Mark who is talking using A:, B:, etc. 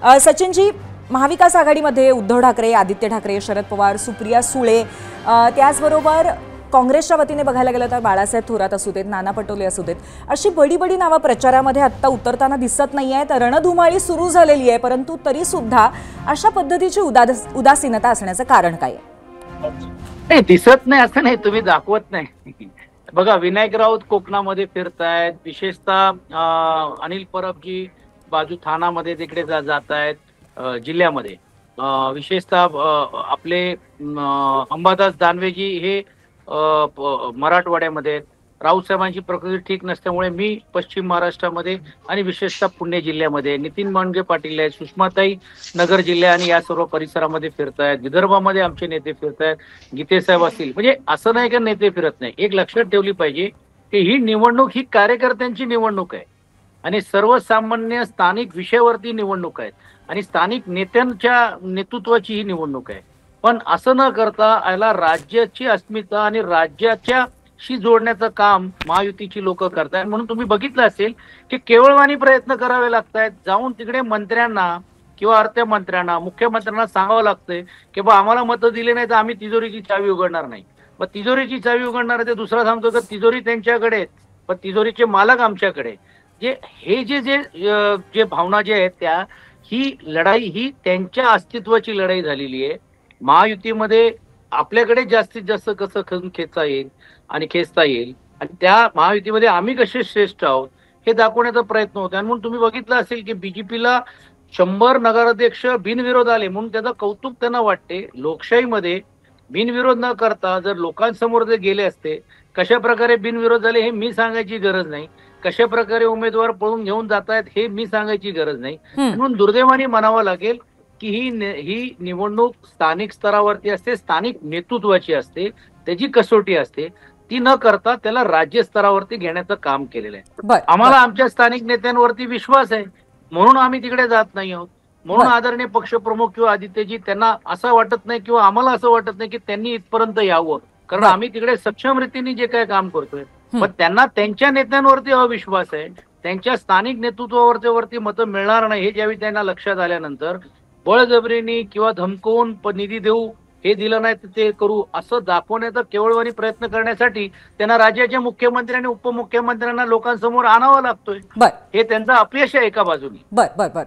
A: सचिनजी, महाविकास आघाडीमध्ये उद्धव ठाकरे, आदित्य ठाकरे, शरद पवार, सुप्रिया सुळे, त्याचबरोबर काँग्रेसच्या वतीने बघायला गेलं तर बाळासाहेब थोरात असू देत, नाना पटोले असू देत, अशी बडी बडी नावं प्रचारामध्ये आत्ता उतरताना दिसत नाही आहेत. रणधुमाळी सुरू झालेली आहे, परंतु तरी सुद्धा अशा पद्धतीची उदासीनता असण्याचं कारण काय आहे?
B: नाही, दिसत नाही असं नाही, तुम्ही दाखवत नाही. बघा, विनायक राऊत कोकणामध्ये फिरतायत, विशेषतः अनिल परबजी बाजू ठाणामध्ये तिकडे जात आहेत जिल्ह्यामध्ये, विशेषतः आपले अंबादास दानवेजी हे मराठवाड्यामध्ये, राऊतसाहेबांची प्रकृती ठीक नसल्यामुळे मी पश्चिम महाराष्ट्रामध्ये आणि विशेषतः पुणे जिल्ह्यामध्ये, नितीन मांडगे पाटील आहेत, सुषमाताई नगर जिल्हा आणि या सर्व परिसरामध्ये फिरतायत, विदर्भामध्ये आमचे नेते फिरतायत, गीते साहेब असतील. म्हणजे असं नाही की नेते फिरत नाही. एक लक्षात ठेवली पाहिजे की ही निवडणूक ही कार्यकर्त्यांची निवडणूक आहे आणि सर्वसामान्य स्थानिक विषयावरती निवडणूक आहेत आणि स्थानिक नेत्यांच्या नेतृत्वाची ही निवडणूक आहे. पण असं न करता याला राज्याची अस्मिता आणि राज्याच्याशी जोडण्याचं काम महायुतीची लोक करतायत. म्हणून तुम्ही बघितलं असेल की केवळवाणी प्रयत्न करावे लागतायत. जाऊन तिकडे मंत्र्यांना किंवा अर्थमंत्र्यांना, मुख्यमंत्र्यांना सांगावं लागतंय की बा आम्हाला मतं दिले नाही तर आम्ही तिजोरीची चावी उघडणार नाही. मग तिजोरीची चावी उघडणार आहे ते दुसरा सांगतो की तिजोरी त्यांच्याकडे आहेत पण तिजोरीचे मालक आमच्याकडे. हे जे भावना जे आहेत त्या, ही लढाई ही त्यांच्या अस्तित्वाची लढाई झालेली आहे. महायुतीमध्ये आपल्याकडे जास्तीत जास्त कसं खेचता येईल आणि खेचता येईल आणि त्या महायुतीमध्ये आम्ही कसे श्रेष्ठ आहोत हे दाखवण्याचा प्रयत्न होता. आणि म्हणून तुम्ही बघितलं असेल की बीजेपीला 100 नगराध्यक्ष बिनविरोध आले म्हणून त्याचं कौतुक त्यांना वाटते. लोकशाहीमध्ये बिनविरोध न करता जर लोकांसमोर जे गेले असते, कशा प्रकारे बिनविरोध झाले हे मी सांगायची गरज नाही, कशा प्रकारे उमेदवार पळून घेऊन जात आहेत हे मी सांगायची गरज नाही. म्हणून दुर्दैवाने म्हणावं लागेल की ही निवडणूक स्थानिक स्तरावरती असते, स्थानिक नेतृत्वाची असते, त्याची कसोटी असते. ती न करता त्याला राज्य स्तरावरती घेण्याचं काम केलेलं आहे. आम्हाला आमच्या स्थानिक नेत्यांवरती विश्वास आहे म्हणून आम्ही तिकडे जात नाही आहोत. म्हणून आदरणीय पक्षप्रमुख किंवा आदित्यजी त्यांना असं वाटत नाही किंवा आम्हाला असं वाटत नाही की त्यांनी इथपर्यंत यावं, कारण आम्ही तिकडे सक्षम रीतीने जे काय काम करतोय. पण त्यांना त्यांच्या नेत्यांवरती अविश्वास आहे, त्यांच्या स्थानिक नेतृत्वावरती मतं मिळणार नाही हे ज्यावेळी त्यांना लक्षात आल्यानंतर बळजबरीने किंवा धमकवून निधी देऊ, हे दिलं नाही तर ते करू असं दाखवण्याचा केवळवाणी प्रयत्न करण्यासाठी त्यांना राज्याच्या मुख्यमंत्री आणि उपमुख्यमंत्र्यांना लोकांसमोर आणावं लागतोय. हे त्यांचं अपयश आहे एका बाजूने.
A: बर